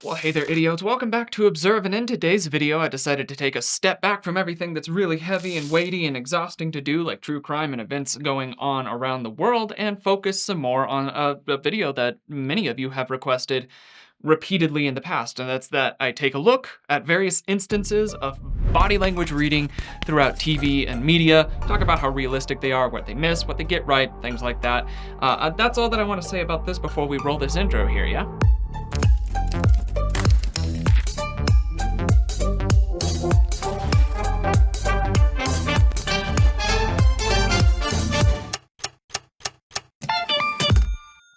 Well, hey there, idiots. Welcome back to Observe, and in today's video, I decided to take a step back from everything that's really heavy and weighty and exhausting to do, like true crime and events going on around the world, and focus some more on a video that many of you have requested repeatedly in the past, and that's that I take a look at various instances of body language reading throughout TV and media, talk about how realistic they are, what they miss, what they get right, things like that. That's all that I want to say about this before we roll this intro here, yeah?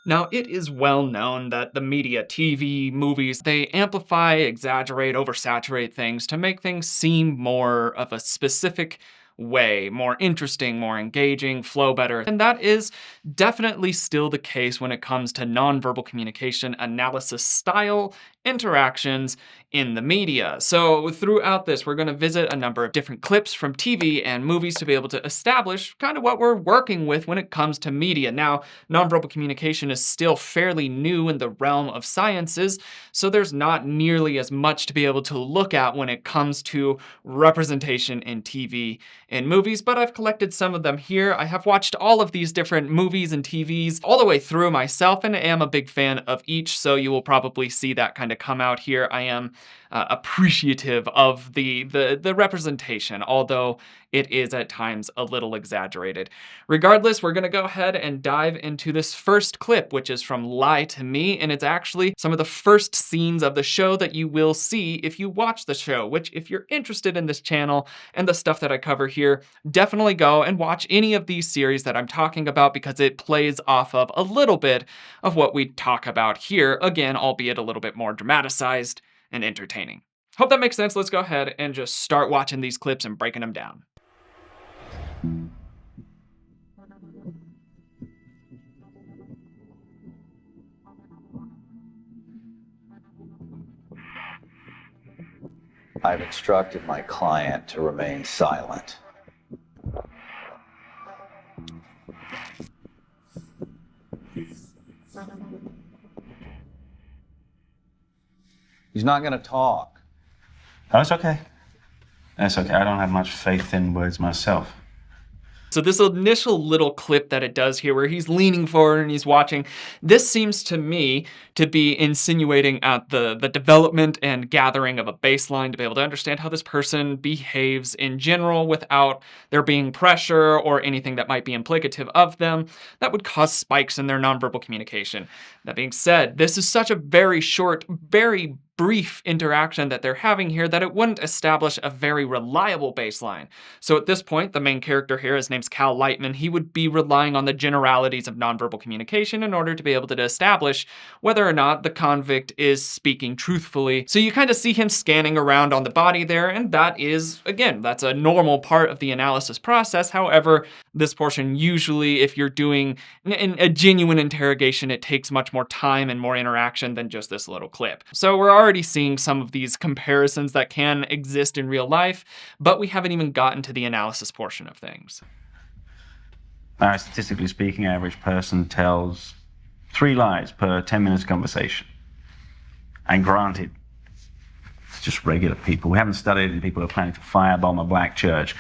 Now, it is well known that the media, TV, movies, they amplify, exaggerate, oversaturate things to make things seem more of a specific way, more interesting, more engaging, flow better. And that is definitely still the case when it comes to nonverbal communication analysis style interactions in the media. So throughout this, we're going to visit a number of different clips from TV and movies to be able to establish kind of what we're working with when it comes to media. Now, nonverbal communication is still fairly new in the realm of sciences, so there's not nearly as much to be able to look at when it comes to representation in TV and movies, but I've collected some of them here. I have watched all of these different movies and TVs all the way through myself, and I am a big fan of each, so you will probably see that kind of come out here. I am appreciative of the representation, although it is at times a little exaggerated. Regardless, we're gonna go ahead and dive into this first clip, which is from Lie to Me, and it's actually some of the first scenes of the show that you will see if you watch the show, which if you're interested in this channel and the stuff that I cover here, definitely go and watch any of these series that I'm talking about because it plays off of a little bit of what we talk about here, again, albeit a little bit more dramatized and entertaining. Hope that makes sense. Let's go ahead and just start watching these clips and breaking them down. I've instructed my client to remain silent. He's not going to talk. Oh, it's okay. That's okay. I don't have much faith in words myself. So this initial little clip that it does here where he's leaning forward and he's watching, this seems to me to be insinuating at the development and gathering of a baseline to be able to understand how this person behaves in general without there being pressure or anything that might be implicative of them that would cause spikes in their nonverbal communication. That being said, this is such a very short, very brief interaction that they're having here that it wouldn't establish a very reliable baseline. So at this point, the main character here, his name's Cal Lightman, he would be relying on the generalities of nonverbal communication in order to be able to establish whether or not the convict is speaking truthfully. So you kind of see him scanning around on the body there, and that is, again, that's a normal part of the analysis process. However, this portion usually, if you're doing a genuine interrogation, it takes much more time and more interaction than just this little clip. So we're already seeing some of these comparisons that can exist in real life, but we haven't even gotten to the analysis portion of things. Statistically speaking, average person tells 3 lies per 10 minutes conversation. And granted, it's just regular people. We haven't studied any people who are planning to firebomb a black church.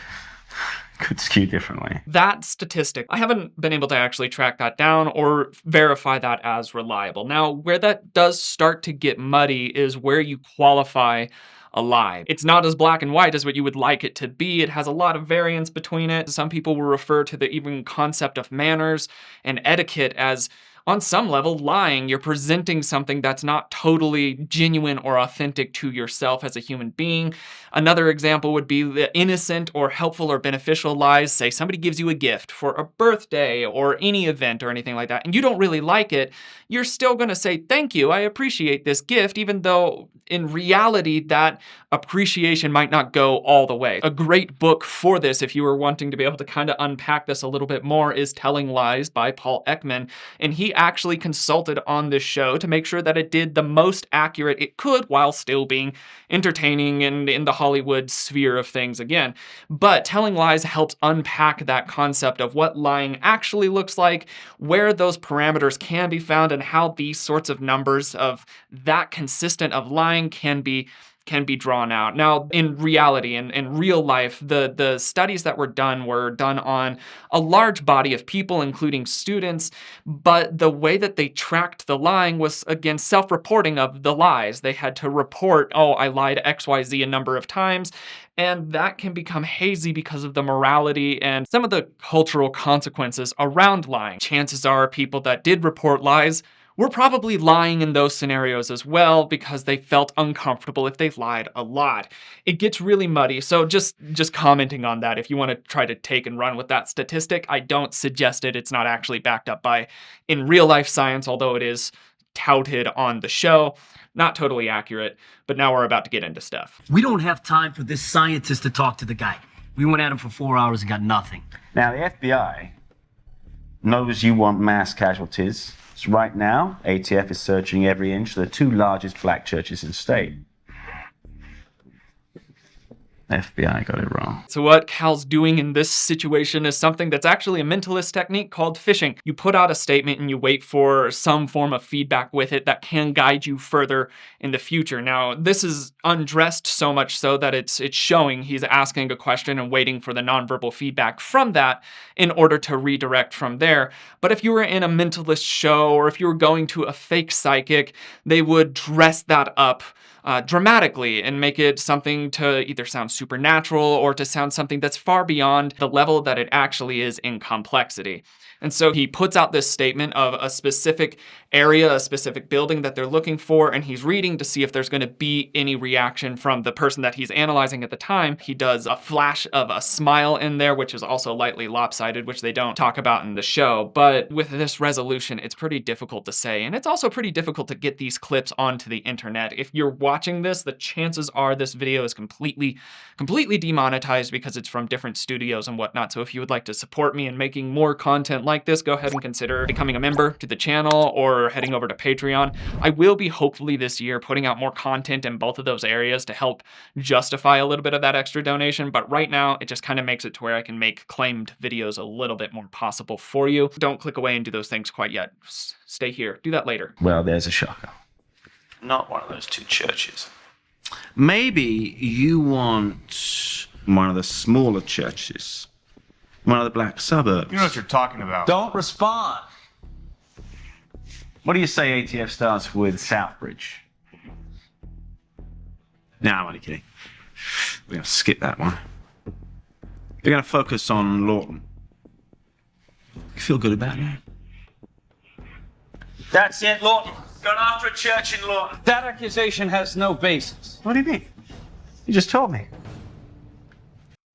Could skew differently. That statistic, I haven't been able to actually track that down or verify that as reliable. Now, where that does start to get muddy is where you qualify a lie. It's not as black and white as what you would like it to be. It has a lot of variance between it. Some people will refer to the even concept of manners and etiquette as, on some level, lying. You're presenting something that's not totally genuine or authentic to yourself as a human being. Another example would be the innocent or helpful or beneficial lies. Say somebody gives you a gift for a birthday or any event or anything like that, and you don't really like it. You're still going to say, thank you, I appreciate this gift, even though in reality that appreciation might not go all the way. A great book for this, if you were wanting to be able to kind of unpack this a little bit more, is Telling Lies by Paul Ekman, and he he actually consulted on this show to make sure that it did the most accurate it could while still being entertaining and in the Hollywood sphere of things again. But Telling Lies helps unpack that concept of what lying actually looks like, where those parameters can be found, and how these sorts of numbers of that consistent of lying can be drawn out. Now, in reality, in real life, the studies that were done on a large body of people, including students, but the way that they tracked the lying was, again, self-reporting of the lies. They had to report, oh, I lied XYZ a number of times, and that can become hazy because of the morality and some of the cultural consequences around lying. Chances are people that did report lies were probably lying in those scenarios as well because they felt uncomfortable if they lied a lot. It gets really muddy, so just commenting on that, if you want to try to take and run with that statistic, I don't suggest it. It's not actually backed up by in real life science, although it is touted on the show. Not totally accurate, but now we're about to get into stuff. We don't have time for this scientist to talk to the guy. We went at him for 4 hours and got nothing. Now, the FBI knows you want mass casualties. So right now, ATF is searching every inch of the 2 largest black churches in the state. FBI got it wrong. So what Cal's doing in this situation is something that's actually a mentalist technique called fishing. You put out a statement and you wait for some form of feedback with it that can guide you further in the future. Now, this is undressed so much so that it's showing he's asking a question and waiting for the nonverbal feedback from that in order to redirect from there. But if you were in a mentalist show or if you were going to a fake psychic, they would dress that up dramatically and make it something to either sound supernatural or to sound something that's far beyond the level that it actually is in complexity. And so he puts out this statement of a specific area, a specific building that they're looking for, and he's reading to see if there's going to be any reaction from the person that he's analyzing at the time. He does a flash of a smile in there, which is also lightly lopsided, which they don't talk about in the show. But with this resolution, it's pretty difficult to say. And it's also pretty difficult to get these clips onto the internet. If you're watching this, the chances are this video is completely demonetized because it's from different studios and whatnot. So if you would like to support me in making more content like this, go ahead and consider becoming a member to the channel or heading over to Patreon. I will be hopefully this year putting out more content in both of those areas to help justify a little bit of that extra donation, but right now it just kind of makes it to where I can make claimed videos a little bit more possible for you. Don't click away and do those things quite yet. Stay here. Do that later. Well, there's a shocker. Not one of those 2 churches. Maybe you want One of the smaller churches. One of the black suburbs. You know what you're talking about. Don't respond. What do you say ATF starts with Southbridge? No, I'm only kidding. We're going to skip that one. We're going to focus on Lawton. You feel good about that? That's it, Lawton. Gone after a church in Lawton. That accusation has no basis. What do you mean? You just told me.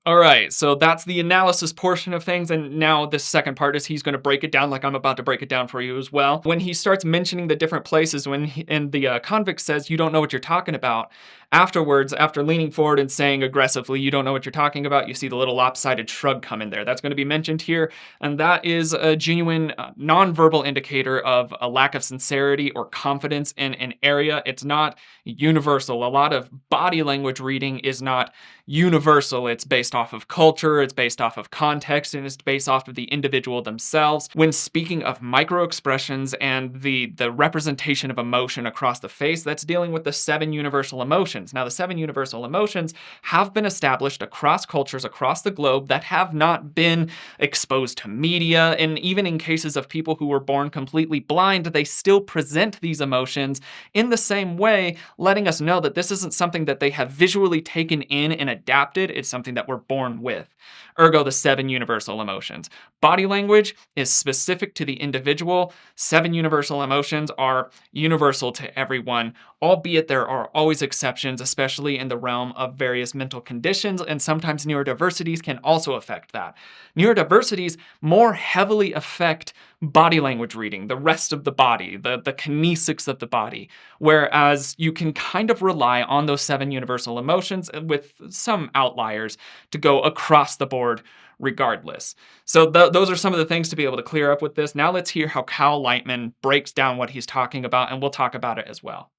All right, so that's the analysis portion of things, and now this second part is he's going to break it down like I'm about to break it down for you as well. When he starts mentioning the different places, and the convict says, you don't know what you're talking about, afterwards, after leaning forward and saying aggressively, you don't know what you're talking about, you see the little lopsided shrug come in there. That's going to be mentioned here, and that is a genuine nonverbal indicator of a lack of sincerity or confidence in an area. It's not universal. A lot of body language reading is not universal. It's based off of culture, it's based off of context, and it's based off of the individual themselves. When speaking of micro expressions and the representation of emotion across the face, that's dealing with the 7 universal emotions. Now, the 7 universal emotions have been established across cultures across the globe that have not been exposed to media, and even in cases of people who were born completely blind, they still present these emotions in the same way, letting us know that this isn't something that they have visually taken in and adapted. It's something that we're born with. Ergo, the 7 universal emotions. Body language is specific to the individual. 7 universal emotions are universal to everyone albeit there are always exceptions, especially in the realm of various mental conditions, and sometimes neurodiversities can also affect that. Neurodiversities more heavily affect body language reading, the rest of the body, the kinesics of the body, whereas you can kind of rely on those 7 universal emotions with some outliers to go across the board regardless. So those are some of the things to be able to clear up with this. Now let's hear how Cal Lightman breaks down what he's talking about, and we'll talk about it as well.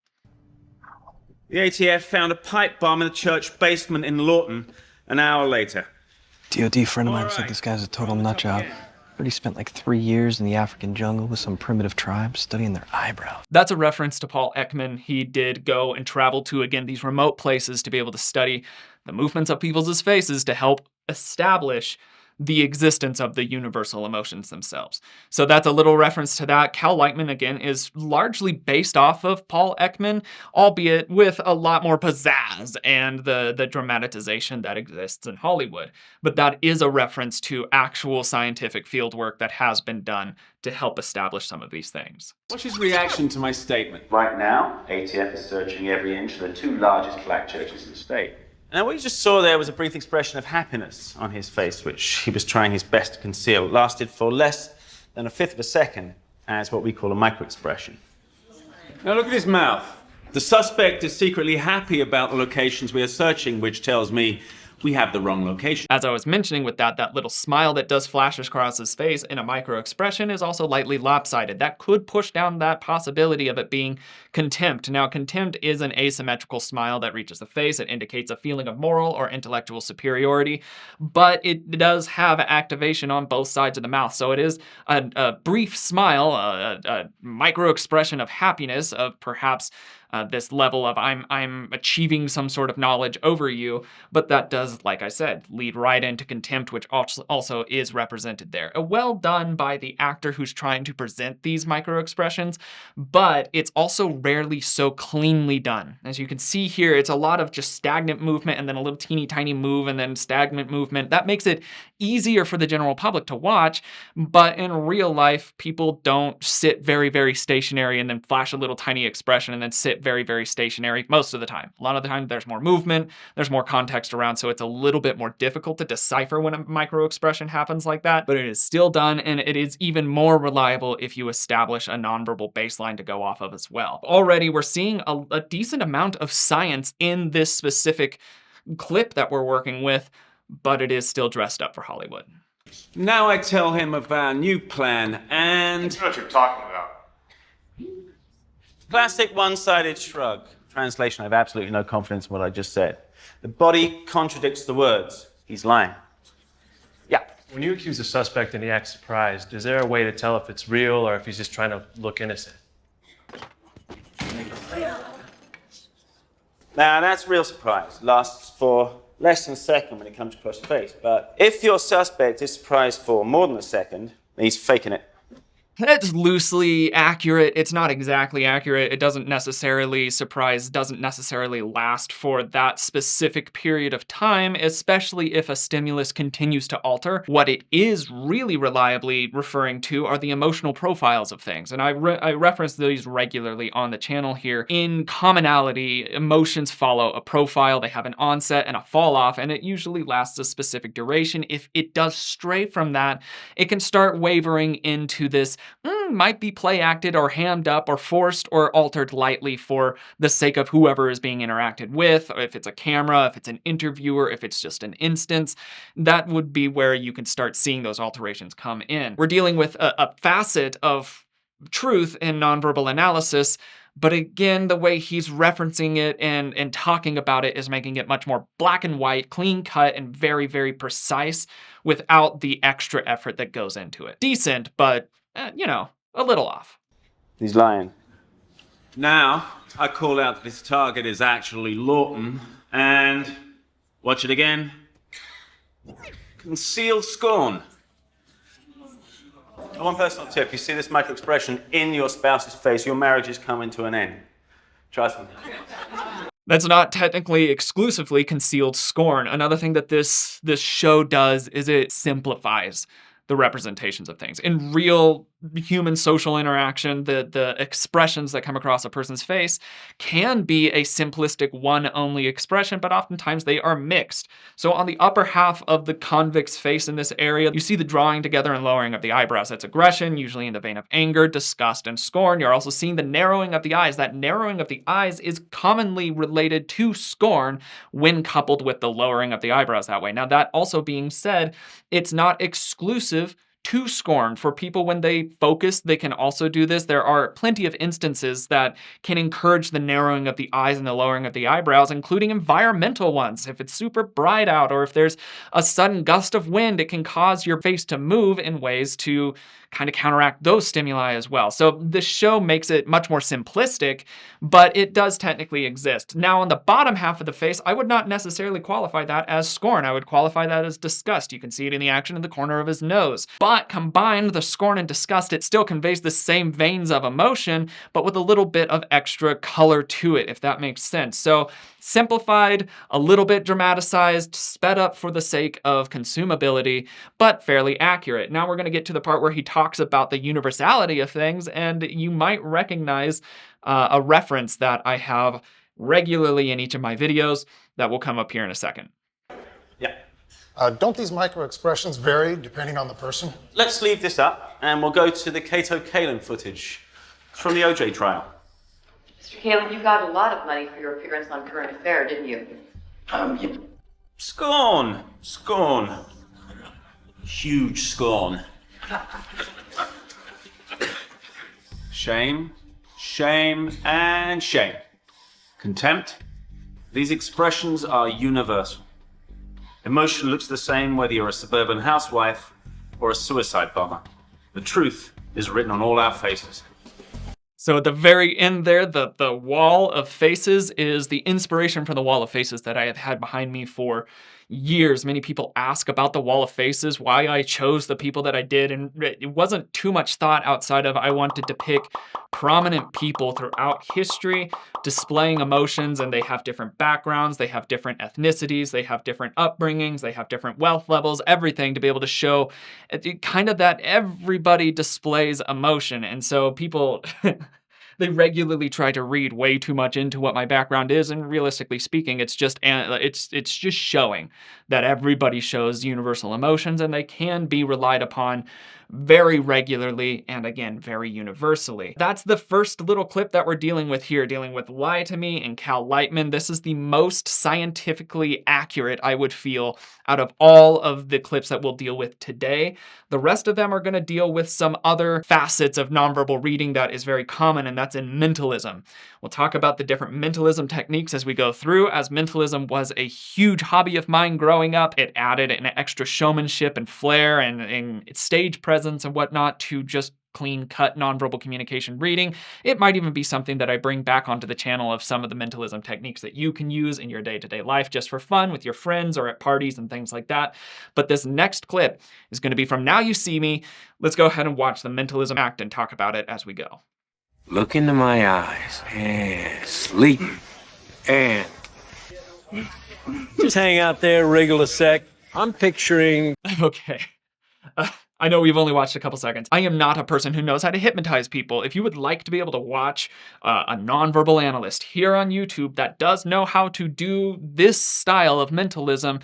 The ATF found a pipe bomb in the church basement in Lawton an hour later. DOD friend of mine said this guy's a total nutjob. But he spent like 3 years in the African jungle with some primitive tribe studying their eyebrows. That's a reference to Paul Ekman. He did go and travel to, again, these remote places to be able to study the movements of people's faces to help establish the existence of the universal emotions themselves. So that's a little reference to that. Cal Lightman, again, is largely based off of Paul Ekman, albeit with a lot more pizzazz and the dramatization that exists in Hollywood. But that is a reference to actual scientific fieldwork that has been done to help establish some of these things. What's his reaction to my statement? Right now, ATF is searching every inch of the 2 largest black churches in the state. Now, what you just saw there was a brief expression of happiness on his face, which he was trying his best to conceal. It lasted for less than 1/5 of a second as what we call a microexpression. Now look at his mouth. The suspect is secretly happy about the locations we are searching, which tells me we have the wrong location. As I was mentioning with that little smile that does flash across his face in a micro-expression is also lightly lopsided. That could push down that possibility of it being contempt. Now, contempt is an asymmetrical smile that reaches the face. It indicates a feeling of moral or intellectual superiority, but it does have activation on both sides of the mouth. So it is a brief smile, a micro-expression of happiness, of perhaps this level of I'm achieving some sort of knowledge over you, but that does, like I said, lead right into contempt, which also is represented there. Well done by the actor who's trying to present these micro-expressions, but it's also rarely so cleanly done. As you can see here, it's a lot of just stagnant movement and then a little teeny tiny move and then stagnant movement. That makes it easier for the general public to watch, but in real life, people don't sit very, very stationary and then flash a little tiny expression and then sit very, very stationary most of the time. A lot of the time there's more movement, there's more context around, so it's a little bit more difficult to decipher when a micro-expression happens like that, but it is still done, and it is even more reliable if you establish a nonverbal baseline to go off of as well. Already we're seeing a decent amount of science in this specific clip that we're working with, but it is still dressed up for Hollywood. Now I tell him of our new plan and... What you're talking about. Classic one-sided shrug. Translation, I have absolutely no confidence in what I just said. The body contradicts the words. He's lying. Yeah. When you accuse a suspect and he acts surprised, is there a way to tell if it's real or if he's just trying to look innocent? Now, that's real surprise. Lasts for less than a second when it comes across the face. But if your suspect is surprised for more than a second, then he's faking it. It's loosely accurate. It's not exactly accurate. It doesn't necessarily last for that specific period of time, especially if a stimulus continues to alter. What it is really reliably referring to are the emotional profiles of things. And I reference these regularly on the channel here. In commonality, emotions follow a profile. They have an onset and a fall off, and it usually lasts a specific duration. If it does stray from that, it can start wavering into this might be play acted or hammed up or forced or altered lightly for the sake of whoever is being interacted with, or if it's a camera, if it's an interviewer, if it's just an instance. That would be where you can start seeing those alterations come in. We're dealing with a facet of truth in nonverbal analysis, but again, the way he's referencing it and talking about it is making it much more black and white, clean cut, and very, very precise without the extra effort that goes into it. Decent, but, you know, a little off. He's lying. Now, I call out that his target is actually Lawton, and watch it again. Concealed scorn. One personal tip, you see this micro-expression in your spouse's face, your marriage is coming to an end. Trust me. That's not technically exclusively concealed scorn. Another thing that this show does is it simplifies the representations of things. In real human social interaction, the expressions that come across a person's face can be a simplistic one-only expression, but oftentimes they are mixed. So on the upper half of the convict's face in this area, you see the drawing together and lowering of the eyebrows. That's aggression, usually in the vein of anger, disgust, and scorn. You're also seeing the narrowing of the eyes. That narrowing of the eyes is commonly related to scorn when coupled with the lowering of the eyebrows that way. Now, that also being said, it's not exclusive to scorn. For people, when they focus, they can also do this. There are plenty of instances that can encourage the narrowing of the eyes and the lowering of the eyebrows, including environmental ones. If it's super bright out or if there's a sudden gust of wind, it can cause your face to move in ways to kind of counteract those stimuli as well. So this show makes it much more simplistic, but it does technically exist. Now, on the bottom half of the face, I would not necessarily qualify that as scorn. I would qualify that as disgust. You can see it in the action in the corner of his nose. But combined, the scorn and disgust, it still conveys the same veins of emotion, but with a little bit of extra color to it, if that makes sense. So simplified, a little bit dramatized, sped up for the sake of consumability, but fairly accurate. Now we're going to get to the part where he talks about the universality of things, and you might recognize a reference that I have regularly in each of my videos that will come up here in a second. Yeah. Don't these micro-expressions vary depending on the person? Let's leave this up and we'll go to the Cato Kalin footage from the OJ trial. Mr. Kalin, you got a lot of money for your appearance on Current Affair, didn't you? Yeah. Scorn. Scorn. Huge scorn. Shame, shame, and shame. Contempt. These expressions are universal. Emotion looks the same whether you're a suburban housewife or a suicide bomber. The truth is written on all our faces. So at the very end there, the wall of faces is the inspiration for the wall of faces that I have had behind me for years. Many people ask about the wall of faces, why I chose the people that I did, and it wasn't too much thought outside of I wanted to pick prominent people throughout history displaying emotions, and they have different backgrounds, they have different ethnicities, they have different upbringings, they have different wealth levels, everything to be able to show kind of that everybody displays emotion. And so people they regularly try to read way too much into what my background is, and realistically speaking, it's just showing that everybody shows universal emotions, and they can be relied upon very regularly and, again, very universally. That's the first little clip that we're dealing with here, dealing with Lie to Me and Cal Lightman. This is the most scientifically accurate, I would feel, out of all of the clips that we'll deal with today. The rest of them are going to deal with some other facets of nonverbal reading that is very common, and that's in mentalism. We'll talk about the different mentalism techniques as we go through, as mentalism was a huge hobby of mine growing up. It added an extra showmanship and flair and stage presence and whatnot to just clean-cut nonverbal communication reading. It might even be something that I bring back onto the channel of some of the mentalism techniques that you can use in your day-to-day life just for fun with your friends or at parties and things like that. But this next clip is going to be from Now You See Me. Let's go ahead and watch the mentalism act and talk about it as we go. Look into my eyes and sleep and just hang out there, wriggle a sec. I'm picturing... Okay. I know we've only watched a couple seconds. I am not a person who knows how to hypnotize people. If you would like to be able to watch a nonverbal analyst here on YouTube that does know how to do this style of mentalism,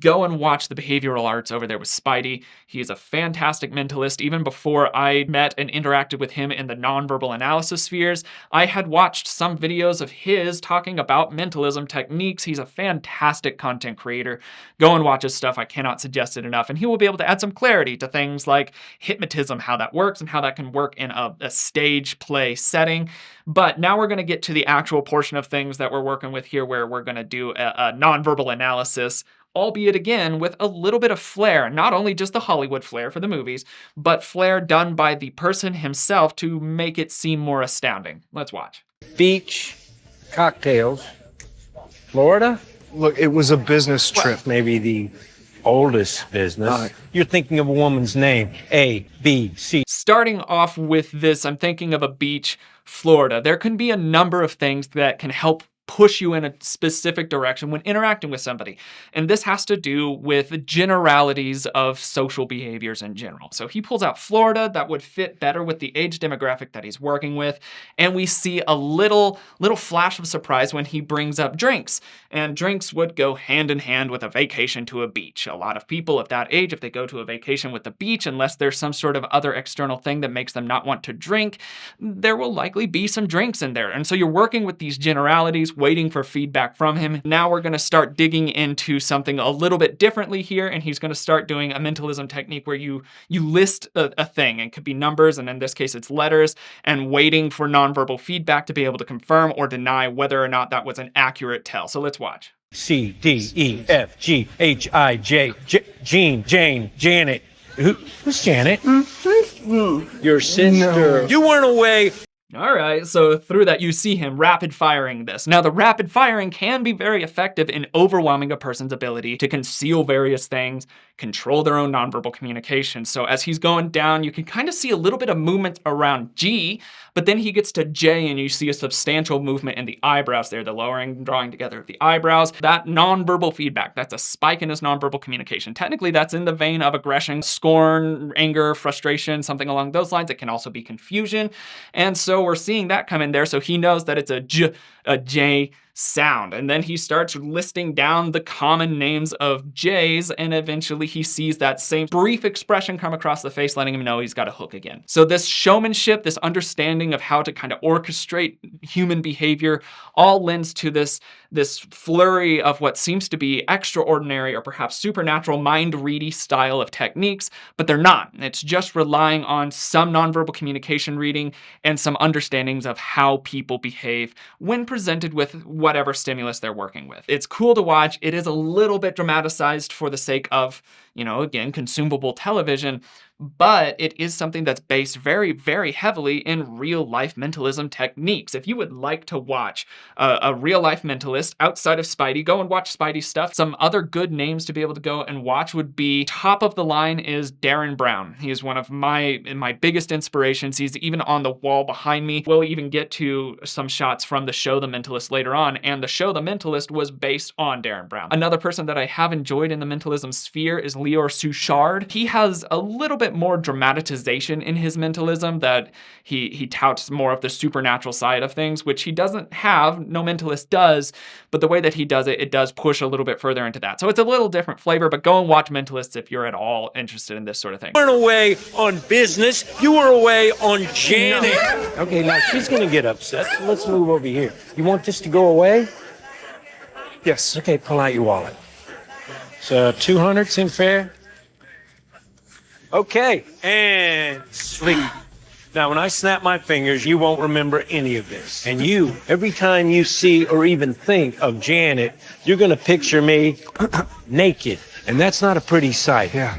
go and watch the behavioral arts over there with Spidey. He is a fantastic mentalist. Even before I met and interacted with him in the nonverbal analysis spheres, I had watched some videos of his talking about mentalism techniques. He's a fantastic content creator. Go and watch his stuff. I cannot suggest it enough. And he will be able to add some clarity to things like hypnotism, how that works and how that can work in a stage play setting. But now we're going to get to the actual portion of things that we're working with here, where we're going to do a nonverbal analysis, albeit again with a little bit of flair, not only just the Hollywood flair for the movies, but flair done by the person himself to make it seem more astounding. Let's watch. beach, cocktails, Florida? Look, it was a business trip. Maybe the oldest business. You're thinking of a woman's name. A, B, C. Starting off with this, I'm thinking of a beach, Florida. There can be a number of things that can help push you in a specific direction when interacting with somebody. And this has to do with generalities of social behaviors in general. So he pulls out Florida. That would fit better with the age demographic that he's working with. And we see a little flash of surprise when he brings up drinks. And drinks would go hand in hand with a vacation to a beach. A lot of people of that age, if they go to a vacation with the beach, unless there's some sort of other external thing that makes them not want to drink, there will likely be some drinks in there. And so you're working with these generalities, waiting for feedback from him. Now we're going to start digging into something a little bit differently here, and he's going to start doing a mentalism technique where you list a thing. It could be numbers, and in this case it's letters, and waiting for nonverbal feedback to be able to confirm or deny whether or not that was an accurate tell. So let's watch. C, D, E, F, G, H, I, J, Jean, Jane, Janet. Who's Janet? Your sister. No. You weren't away. All right, so through that, you see him rapid firing this. Now, the rapid firing can be very effective in overwhelming a person's ability to conceal various things, control their own nonverbal communication. So as he's going down, you can kind of see a little bit of movement around G, but then he gets to J and you see a substantial movement in the eyebrows there, the lowering and drawing together of the eyebrows. That nonverbal feedback, that's a spike in his nonverbal communication. Technically, that's in the vein of aggression, scorn, anger, frustration, something along those lines. It can also be confusion. And so we're seeing that come in there. So he knows that it's a J sound. And then he starts listing down the common names of J's, and eventually he sees that same brief expression come across the face, letting him know he's got a hook again. So this showmanship, this understanding of how to kind of orchestrate human behavior, all lends to this flurry of what seems to be extraordinary or perhaps supernatural mind-ready style of techniques, but they're not. It's just relying on some nonverbal communication reading and some understandings of how people behave when presented with whatever stimulus they're working with. It's cool to watch. It is a little bit dramatized for the sake of, again, consumable television, but it is something that's based very, very heavily in real-life mentalism techniques. If you would like to watch a real-life mentalist outside of Spidey, go and watch Spidey stuff. Some other good names to be able to go and watch would be, top of the line is Derren Brown. He is one of my biggest inspirations. He's even on the wall behind me. We'll even get to some shots from the show The Mentalist later on, and the show The Mentalist was based on Derren Brown. Another person that I have enjoyed in the mentalism sphere is Lior Suchard. He has a little bit more dramatization in his mentalism, that he touts more of the supernatural side of things, which he doesn't have, no mentalist does, but the way that he does it, it does push a little bit further into that. So it's a little different flavor, but go and watch Mentalists if you're at all interested in this sort of thing. You weren't away on business, you were away on Janet. Okay, now she's gonna get upset, so let's move over here. You want this to go away? Yes. Okay, pull out your wallet. So 200 seem fair? Okay, and sleep. Now, when I snap my fingers, you won't remember any of this. And you, every time you see or even think of Janet, you're gonna picture me naked. And that's not a pretty sight. Yeah.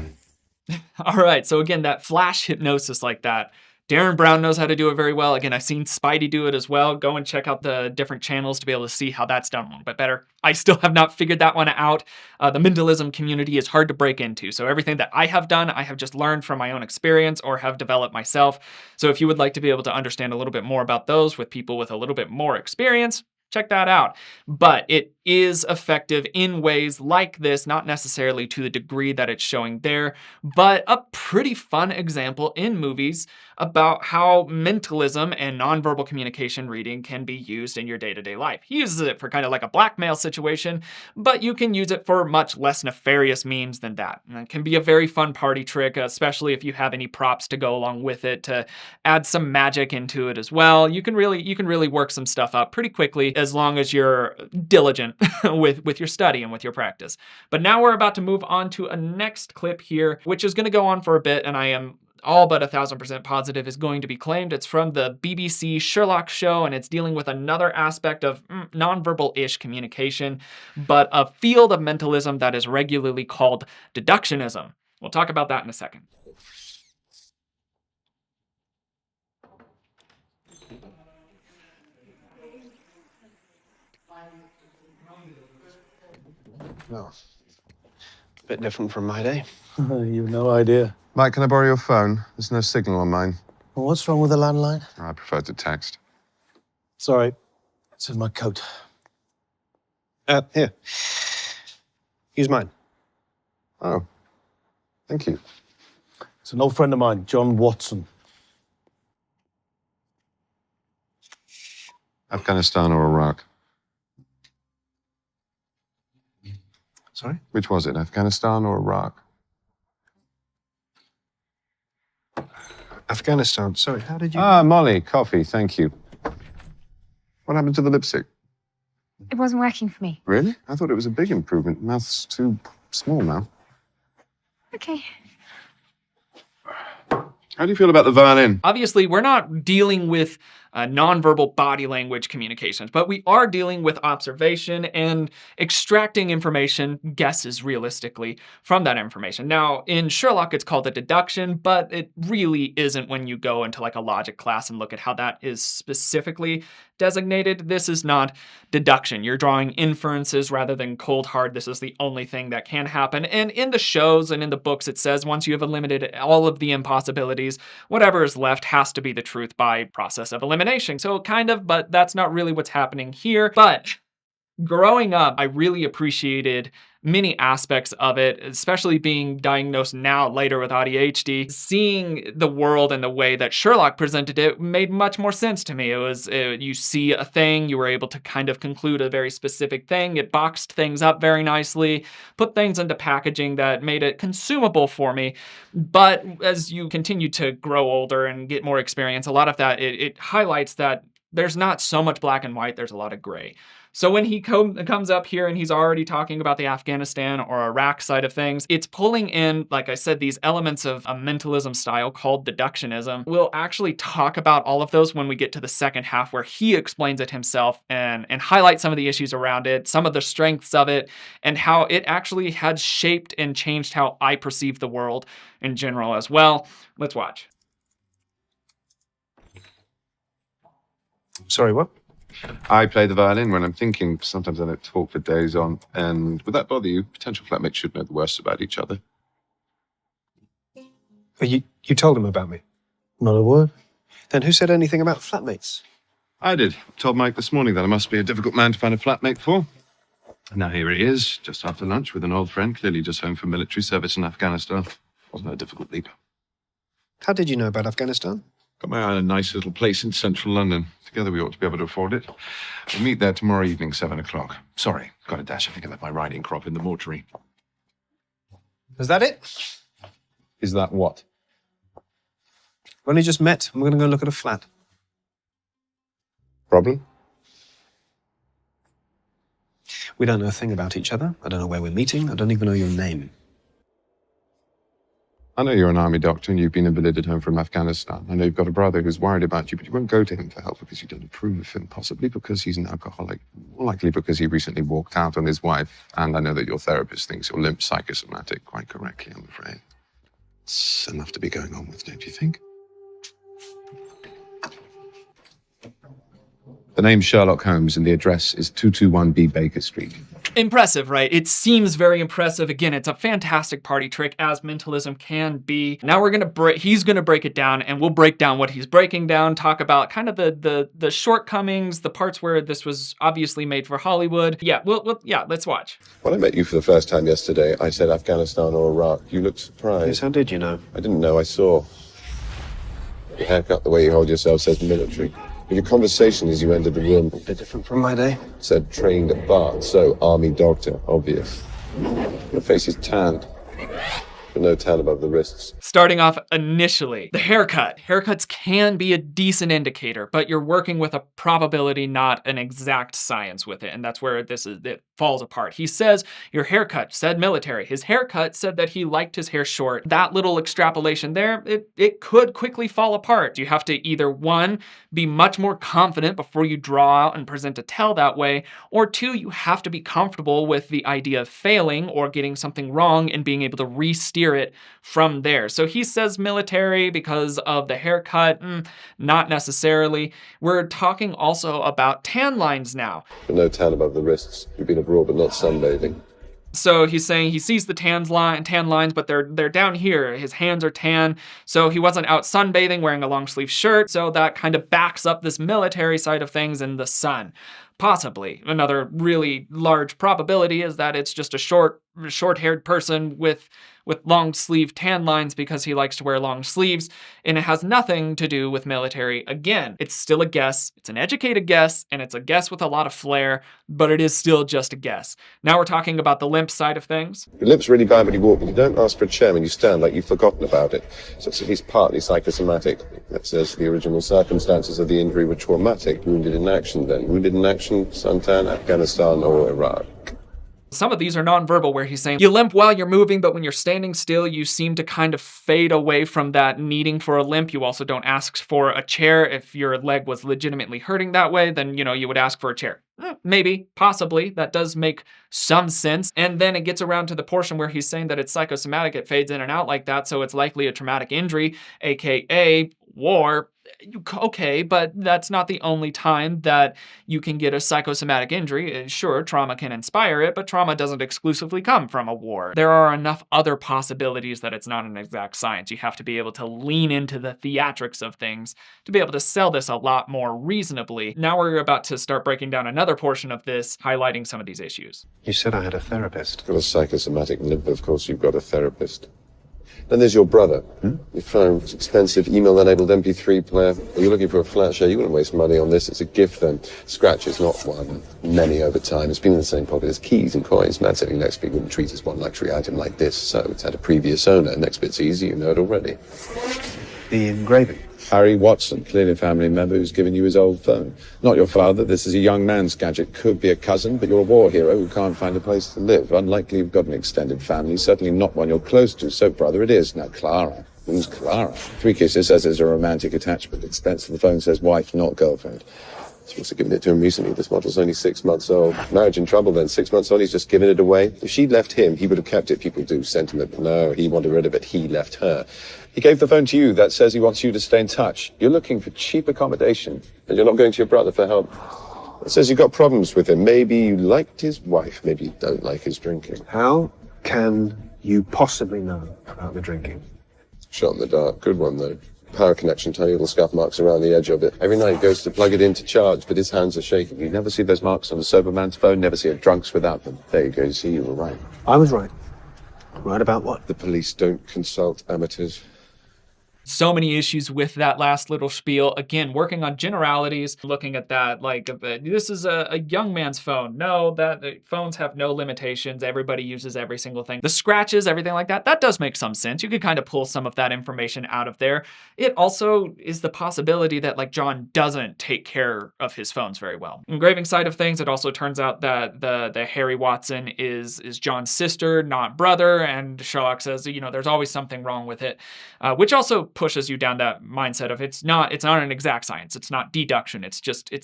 All right, so again, that flash hypnosis like that, Derren Brown knows how to do it very well. Again, I've seen Spidey do it as well. Go and check out the different channels to be able to see how that's done a little bit better. I still have not figured that one out. The mentalism community is hard to break into. So everything that I have done, I have just learned from my own experience or have developed myself. So if you would like to be able to understand a little bit more about those with people with a little bit more experience, check that out. But it is effective in ways like this, not necessarily to the degree that it's showing there, but a pretty fun example in movies about how mentalism and nonverbal communication reading can be used in your day-to-day life. He uses it for kind of like a blackmail situation, but you can use it for much less nefarious means than that. And it can be a very fun party trick, especially if you have any props to go along with it to add some magic into it as well. You can really work some stuff up pretty quickly as long as you're diligent with your study and with your practice. But now we're about to move on to a next clip here, which is going to go on for a bit, and I am all but 1000% positive is going to be claimed. It's from the BBC Sherlock show, and it's dealing with another aspect of nonverbal-ish communication, but a field of mentalism that is regularly called deductionism. We'll talk about that in a second. No. Bit different from my day. You've no idea. Mike, can I borrow your phone? There's no signal on mine. Well, what's wrong with the landline? I prefer to text. Sorry, it's in my coat. Here. Use mine. Oh, thank you. It's an old friend of mine, John Watson. Afghanistan or Iraq? Sorry? Which was it, Afghanistan or Iraq? Afghanistan. Sorry, how did you... Ah, Molly, coffee, thank you. What happened to the lipstick? It wasn't working for me. Really? I thought it was a big improvement. Mouth's too small now. Okay. How do you feel about the violin? Obviously, we're not dealing with nonverbal body language communications, but we are dealing with observation and extracting information, guesses realistically, from that information. Now, in Sherlock, it's called a deduction, but it really isn't when you go into like a logic class and look at how that is specifically designated. This is not deduction. You're drawing inferences rather than cold hard. This is the only thing that can happen. And in the shows and in the books, it says once you have eliminated all of the impossibilities, whatever is left has to be the truth by process of elimination. So kind of, but that's not really what's happening here. But growing up, I really appreciated many aspects of it, especially being diagnosed now later with ADHD. Seeing the world and the way that Sherlock presented it made much more sense to me. It was, you see a thing, you were able to kind of conclude a very specific thing. It boxed things up very nicely, put things into packaging that made it consumable for me. But as you continue to grow older and get more experience, a lot of that, it highlights that there's not so much black and white, there's a lot of gray. So when he comes up here and he's already talking about the Afghanistan or Iraq side of things, it's pulling in, like I said, these elements of a mentalism style called deductionism. We'll actually talk about all of those when we get to the second half where he explains it himself and highlights some of the issues around it, some of the strengths of it, and how it actually had shaped and changed how I perceive the world in general as well. Let's watch. Sorry, what? I play the violin when I'm thinking. Sometimes I don't talk for days on. And would that bother you? Potential flatmates should know the worst about each other. Oh, you told him about me? Not a word. Then who said anything about flatmates? I did. Told Mike this morning that I must be a difficult man to find a flatmate for. And now here he is, just after lunch with an old friend, clearly just home from military service in Afghanistan. Wasn't a difficult leap. How did you know about Afghanistan? Got my eye on a nice little place in central London. Together we ought to be able to afford it. We'll meet there tomorrow evening, 7 o'clock. Sorry, got a dash. I think I left my riding crop in the mortuary. Is that it? Is that what? We only just met. I'm going to go look at a flat. Problem? We don't know a thing about each other. I don't know where we're meeting. I don't even know your name. I know you're an army doctor and you've been invalided home from Afghanistan. I know you've got a brother who's worried about you, but you won't go to him for help because you don't approve of him, possibly because he's an alcoholic, more likely because he recently walked out on his wife. And I know that your therapist thinks you're limp psychosomatic, quite correctly, I'm afraid. It's enough to be going on with, don't you think? The name's Sherlock Holmes and the address is 221B Baker Street. Impressive, right? It seems very impressive. Again, it's a fantastic party trick, as mentalism can be. Now he's gonna break it down, and we'll break down what he's breaking down, talk about kind of the shortcomings, the parts where this was obviously made for Hollywood. Yeah, yeah, let's watch. When I met you for the first time yesterday, I said Afghanistan or Iraq. You looked surprised. Yes, how did you know? I didn't know, I saw. Your haircut, the way you hold yourself says military. Your conversation as you entered the room. A bit different from my day. Said trained at Bath, so army doctor, obvious. Your face is tanned, but no tan above the wrists. Starting off initially, the haircut. Haircuts can be a decent indicator, but you're working with a probability, not an exact science with it, and that's where it falls apart. He says, your haircut said military. His haircut said that he liked his hair short. That little extrapolation there, it could quickly fall apart. You have to either, one, be much more confident before you draw out and present a tell that way, or two, you have to be comfortable with the idea of failing or getting something wrong and being able to re-steer it from there. So he says military because of the haircut, not necessarily. We're talking also about tan lines now. But no tan above the wrists. You've been abroad, but not sunbathing. So he's saying he sees the tan lines, but they're down here. His hands are tan, so he wasn't out sunbathing wearing a long sleeve shirt, so that kind of backs up this military side of things in the sun. Possibly. Another really large probability is that it's just a short-haired person with long sleeve tan lines because he likes to wear long sleeves, and it has nothing to do with military. Again, it's still a guess. It's an educated guess, and it's a guess with a lot of flair, but it is still just a guess. Now we're talking about the limp side of things. Your limp's really bad when you walk, but you don't ask for a chair when you stand, like you've forgotten about it. So it's at least partly psychosomatic. That says the original circumstances of the injury were traumatic. Wounded in action, then. Wounded in action, Santan, Afghanistan, or Iraq. Some of these are nonverbal, where he's saying you limp while you're moving, but when you're standing still, you seem to kind of fade away from that needing for a limp. You also don't ask for a chair. If your leg was legitimately hurting that way, then, you would ask for a chair. Maybe, possibly, that does make some sense. And then it gets around to the portion where he's saying that it's psychosomatic, it fades in and out like that, so it's likely a traumatic injury, aka war. Okay, but that's not the only time that you can get a psychosomatic injury. Sure, trauma can inspire it, but trauma doesn't exclusively come from a war. There are enough other possibilities that it's not an exact science. You have to be able to lean into the theatrics of things to be able to sell this a lot more reasonably. Now we're about to start breaking down another portion of this, highlighting some of these issues. You said I had a therapist. Got a psychosomatic limp, of course you've got a therapist. Then there's your brother. Your phone's expensive, email-enabled MP3 player. You're looking for a flat share. You wouldn't waste money on this. It's a gift, then. Scratch is not one. Many over time. It's been in the same pocket as keys and coins. Man sitting next to me wouldn't treat as one luxury item like this. So it's had a previous owner. Next bit's easy. You know it already. The engraving. Harry Watson, clearly a family member who's given you his old phone. Not your father. This is a young man's gadget. Could be a cousin, but you're a war hero who can't find a place to live. Unlikely you've got an extended family. Certainly not one you're close to. So, brother, it is. Now, Clara. Who's Clara? 3 kisses says there's a romantic attachment. Expense of the phone says wife, not girlfriend. She must have given it to him recently. This model's only 6 months old. Marriage in trouble then. 6 months old, he's just given it away. If she'd left him, he would have kept it. People do. Sentiment. No, he wanted rid of it. He left her. He gave the phone to you. That says he wants you to stay in touch. You're looking for cheap accommodation, and you're not going to your brother for help. It says you've got problems with him. Maybe you liked his wife. Maybe you don't like his drinking. How can you possibly know about the drinking? Shot in the dark. Good one, though. Power connection, tiny little scuff marks around the edge of it. Every night he goes to plug it in to charge, but his hands are shaking. You never see those marks on a sober man's phone, never see a drunk's without them. There you go, you see, you were right. I was right. Right about what? The police don't consult amateurs. So many issues with that last little spiel. Again, working on generalities, looking at that like this is a young man's phone. No, that phones have no limitations. Everybody uses every single thing. The scratches, everything like that, that does make some sense. You could kind of pull some of that information out of there. It also is the possibility that like John doesn't take care of his phones very well. Engraving side of things, it also turns out that the Harry Watson is John's sister, not brother, and Sherlock says, there's always something wrong with it, which also pushes you down that mindset of it's not an exact science. It's not deduction. It's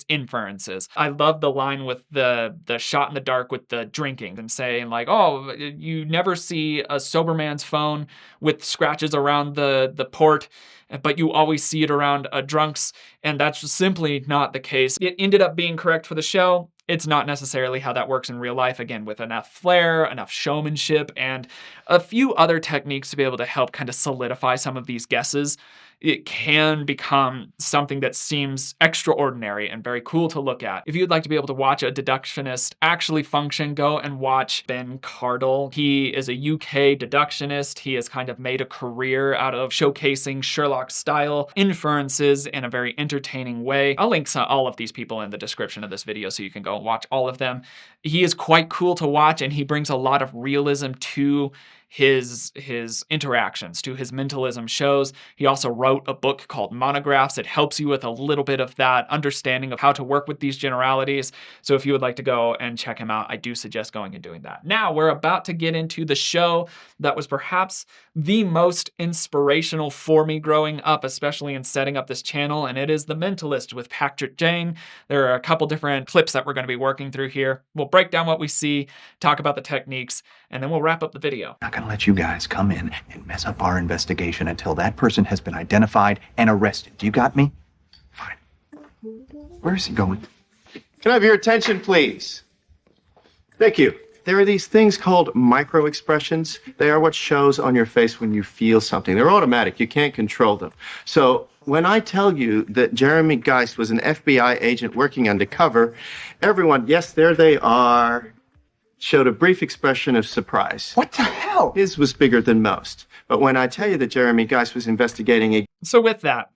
inferences. I love the line with the shot in the dark with the drinking and saying like, oh, you never see a sober man's phone with scratches around the port, but you always see it around a drunk's, and that's just simply not the case. It ended up being correct for the show. It's not necessarily how that works in real life, again, with enough flair, enough showmanship, and a few other techniques to be able to help kind of solidify some of these guesses. It can become something that seems extraordinary and very cool to look at. If you'd like to be able to watch a deductionist actually function, go and watch Ben Cardle. He is a UK deductionist. He has kind of made a career out of showcasing Sherlock-style inferences in a very entertaining way. I'll link all of these people in the description of this video so you can go and watch all of them. He is quite cool to watch, and he brings a lot of realism to his interactions, to his mentalism shows. He also wrote a book called Monographs. It helps you with a little bit of that understanding of how to work with these generalities. So if you would like to go and check him out, I do suggest going and doing that. Now we're about to get into the show that was perhaps the most inspirational for me growing up, especially in setting up this channel, and it is The Mentalist with Patrick Jane. There are a couple different clips that we're going to be working through here. We'll break down what we see, talk about the techniques, and then we'll wrap up the video. Not gonna let you guys come in and mess up our investigation until that person has been identified and arrested. You got me? Fine. Where is he going? Can I have your attention, please? Thank you. There are these things called micro expressions. They are what shows on your face when you feel something. They're automatic. You can't control them. So When I tell you that Jeremy Geist was an FBI agent working undercover, everyone, yes, there they are, showed a brief expression of surprise. What the hell? His was bigger than most. But when I tell you that Jeremy Geist was investigating a... So with that,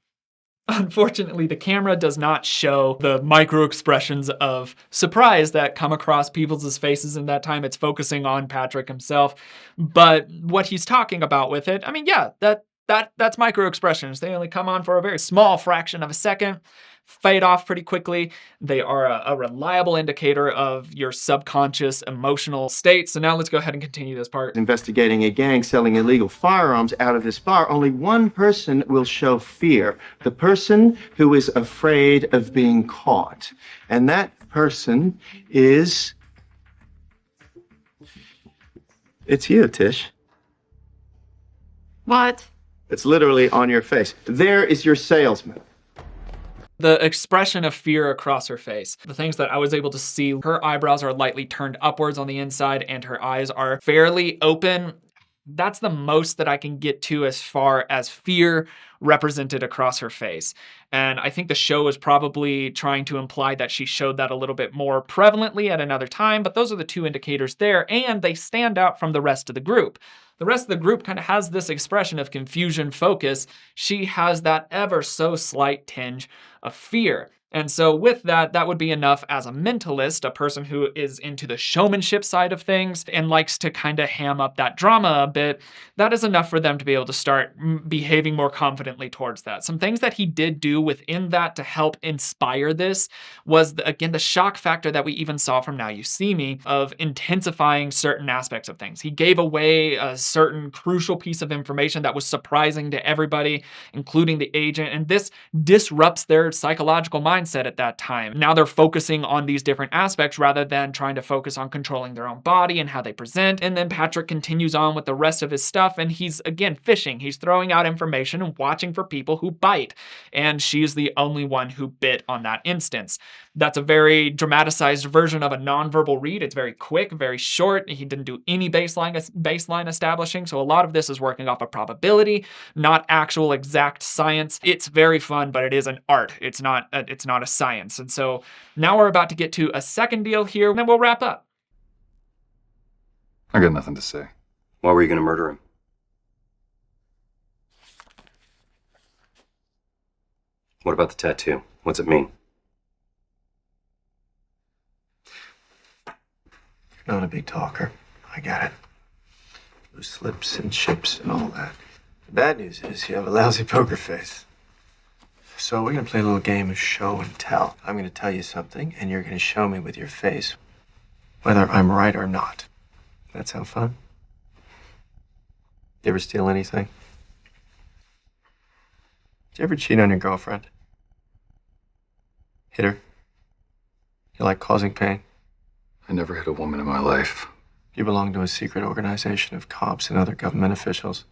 unfortunately, the camera does not show the micro expressions of surprise that come across people's faces in that time. It's focusing on Patrick himself. But what he's talking about with it, I mean, yeah, that's micro expressions. They only come on for a very small fraction of a second, fade off pretty quickly. They are a reliable indicator of your subconscious emotional state. So now let's go ahead and continue this part. Investigating a gang selling illegal firearms out of this bar, only one person will show fear. The person who is afraid of being caught. And that person is... It's you, Tish. What? It's literally on your face. There is your salesman. The expression of fear across her face. The things that I was able to see, her eyebrows are lightly turned upwards on the inside and her eyes are fairly open. That's the most that I can get to as far as fear represented across her face. And I think the show is probably trying to imply that she showed that a little bit more prevalently at another time, but those are the two indicators there, and they stand out from the rest of the group. The rest of the group kind of has this expression of confusion, focus. She has that ever so slight tinge of fear. And so with that, that would be enough as a mentalist, a person who is into the showmanship side of things and likes to kind of ham up that drama a bit. That is enough for them to be able to start behaving more confidently towards that. Some things that he did do within that to help inspire this was, again, the shock factor that we even saw from Now You See Me of intensifying certain aspects of things. He gave away a certain crucial piece of information that was surprising to everybody, including the agent, and this disrupts their psychological mindset at that time. Now they're focusing on these different aspects rather than trying to focus on controlling their own body and how they present. And then Patrick continues on with the rest of his stuff and he's, again, fishing. He's throwing out information and watching for people who bite. And she's the only one who bit on that instance. That's a very dramatized version of a nonverbal read. It's very quick, very short. He didn't do any baseline establishing. So a lot of this is working off of probability, not actual exact science. It's very fun, but it is an art. It's not a science. And so now we're about to get to a second deal here, and then we'll wrap up. I got nothing to say. Why were you going to murder him? What about the tattoo? What's it mean? You're not a big talker. I get it. Loose lips and chips and all that. The bad news is you have a lousy poker face. So we're going to play a little game of show and tell. I'm going to tell you something, and you're going to show me with your face whether I'm right or not. That sound fun? You ever steal anything? Did you ever cheat on your girlfriend? Hit her? You like causing pain? I never hit a woman in my life. You belong to a secret organization of cops and other government officials.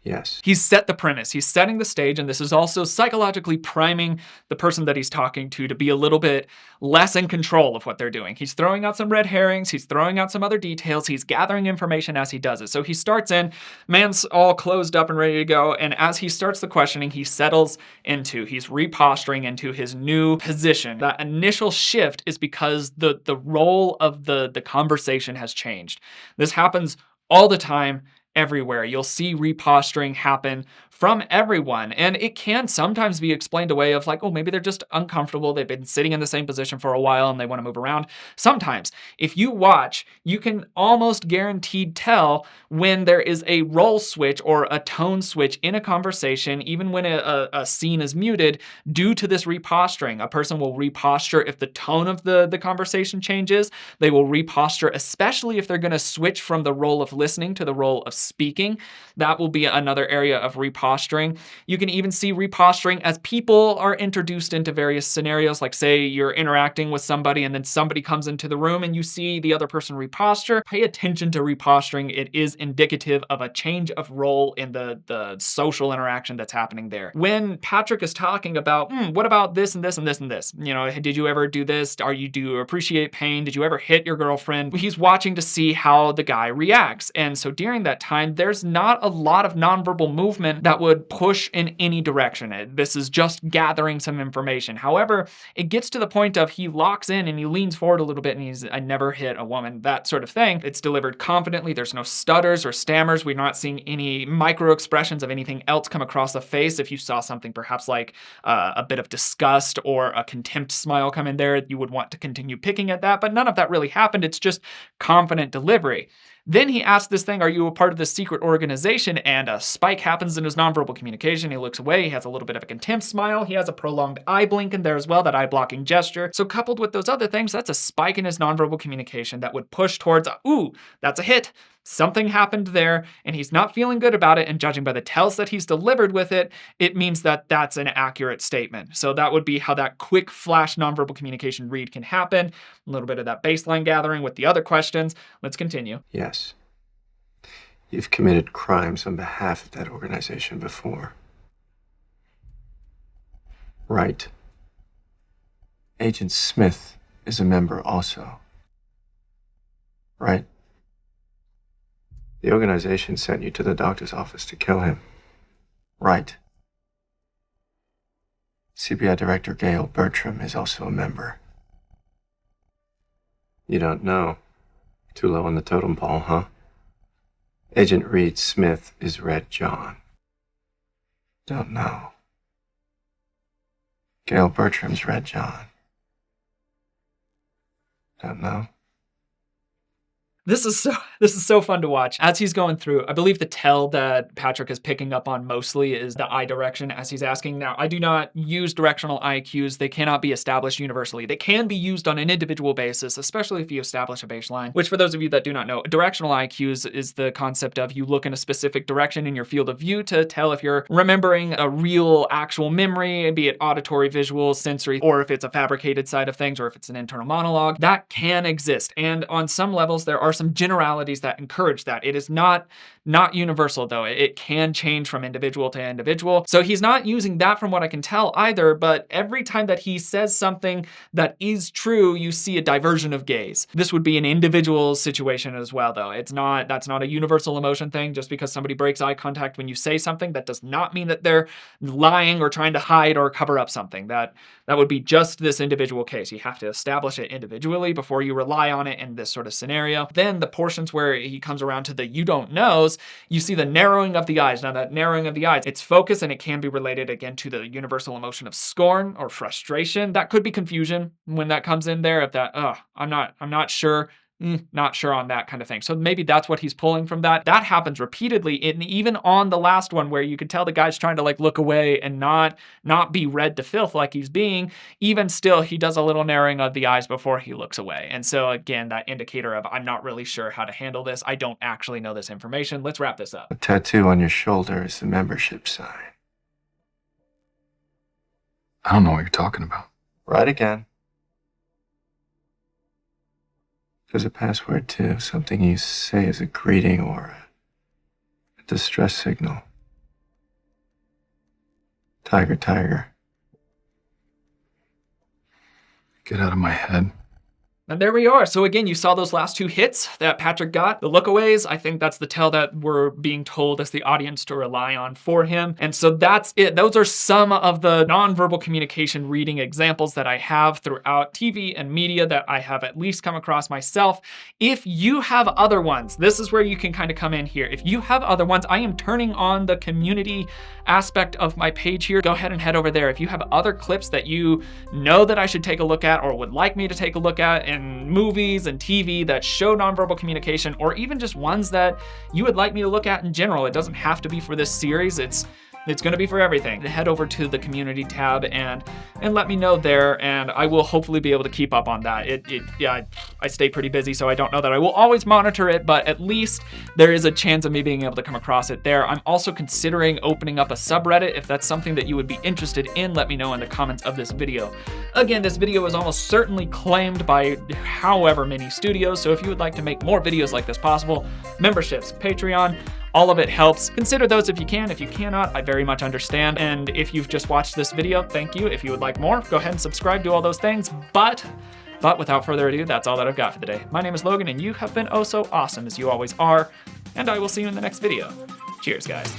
Yes. He's set the premise, he's setting the stage, and this is also psychologically priming the person that he's talking to be a little bit less in control of what they're doing. He's throwing out some red herrings, he's throwing out some other details, he's gathering information as he does it. So he starts in, man's all closed up and ready to go, and as he starts the questioning, he settles into, he's reposturing into his new position. That initial shift is because the role of the conversation has changed. This happens all the time, everywhere. You'll see reposturing happen from everyone, and it can sometimes be explained away of like, oh, maybe they're just uncomfortable, they've been sitting in the same position for a while and they want to move around. Sometimes, if you watch, you can almost guaranteed tell when there is a role switch or a tone switch in a conversation, even when a scene is muted, due to this reposturing. A person will reposture if the tone of the conversation changes. They will reposture, especially if they're going to switch from the role of listening to the role of speaking. That will be another area of reposturing. You can even see reposturing as people are introduced into various scenarios, like say you're interacting with somebody and then somebody comes into the room and you see the other person reposture. Pay attention to reposturing. It is indicative of a change of role in the social interaction that's happening there. When Patrick is talking about, what about this and this and this and this? You know, did you ever do this? Do you appreciate pain? Did you ever hit your girlfriend? He's watching to see how the guy reacts. And so during that time, there's not a lot of nonverbal movement that that would push in any direction. This is just gathering some information. However, it gets to the point of he locks in and he leans forward a little bit and he's, I never hit a woman, that sort of thing. It's delivered confidently. There's no stutters or stammers. We're not seeing any micro expressions of anything else come across the face. If you saw something perhaps like a bit of disgust or a contempt smile come in there, you would want to continue picking at that, but none of that really happened. It's just confident delivery. Then he asks this thing, are you a part of this secret organization? And a spike happens in his nonverbal communication. He looks away. He has a little bit of a contempt smile. He has a prolonged eye blink in there as well, that eye blocking gesture. So coupled with those other things, that's a spike in his nonverbal communication that would push towards, ooh, that's a hit. Something happened there and he's not feeling good about it, and judging by the tells that he's delivered with it, it means that that's an accurate statement. So that would be how that quick flash nonverbal communication read can happen. A little bit of that baseline gathering with the other questions. Let's continue. Yes. You've committed crimes on behalf of that organization before. Right. Agent Smith is a member also. Right. The organization sent you to the doctor's office to kill him. Right. CBI Director Gail Bertram is also a member. You don't know. Too low on the totem pole, huh? Agent Reed Smith is Red John. Don't know. Gail Bertram's Red John. Don't know. This is so fun to watch. As he's going through, I believe the tell that Patrick is picking up on mostly is the eye direction as he's asking. Now, I do not use directional eye cues. They cannot be established universally. They can be used on an individual basis, especially if you establish a baseline, which for those of you that do not know, directional eye cues is the concept of you look in a specific direction in your field of view to tell if you're remembering a real actual memory, be it auditory, visual, sensory, or if it's a fabricated side of things, or if it's an internal monologue. That can exist. And on some levels, there are some generalities that encourage that. It is not universal though. It can change from individual to individual. So he's not using that from what I can tell either, but every time that he says something that is true, you see a diversion of gaze. This would be an individual situation as well though. That's not a universal emotion thing. Just because somebody breaks eye contact when you say something, that does not mean that they're lying or trying to hide or cover up something. That would be just this individual case. You have to establish it individually before you rely on it in this sort of scenario. Then the portions where he comes around to the you don't knows, you see the narrowing of the eyes. Now that narrowing of the eyes, it's focus, and it can be related again to the universal emotion of scorn or frustration. That could be confusion when that comes in there, if that, I'm not sure. Not sure on that kind of thing. So maybe that's what he's pulling from that. That happens repeatedly, and even on the last one where you could tell the guy's trying to like look away and not be red to filth like he's being, even still, he does a little narrowing of the eyes before he looks away. And so again, that indicator of I'm not really sure how to handle this. I don't actually know this information. Let's wrap this up. A tattoo on your shoulder is the membership sign. I don't know what you're talking about. Right again. There's a password too, something you say as a greeting or a distress signal. Tiger, tiger. Get out of my head. And there we are. So again, you saw those last two hits that Patrick got. The lookaways, I think that's the tell that we're being told as the audience to rely on for him. And so that's it. Those are some of the nonverbal communication reading examples that I have throughout TV and media that I have at least come across myself. If you have other ones, this is where you can kind of come in here. If you have other ones, I am turning on the community aspect of my page here. Go ahead and head over there. If you have other clips that you know that I should take a look at or would like me to take a look at in movies and TV that show nonverbal communication, or even just ones that you would like me to look at in general, it doesn't have to be for this series. It's going to be for everything. Head over to the community tab and let me know there, and I will hopefully be able to keep up on that. I stay pretty busy, so I don't know that I will always monitor it, but at least there is a chance of me being able to come across it there. I'm also considering opening up a subreddit. If that's something that you would be interested in, let me know in the comments of this video. Again, this video is almost certainly claimed by however many studios, so if you would like to make more videos like this possible, memberships, Patreon, all of it helps. Consider those if you can. If you cannot, I very much understand. And if you've just watched this video, thank you. If you would like more, go ahead and subscribe, do all those things. But without further ado, that's all that I've got for the day. My name is Logan, and you have been oh so awesome, as you always are. And I will see you in the next video. Cheers, guys.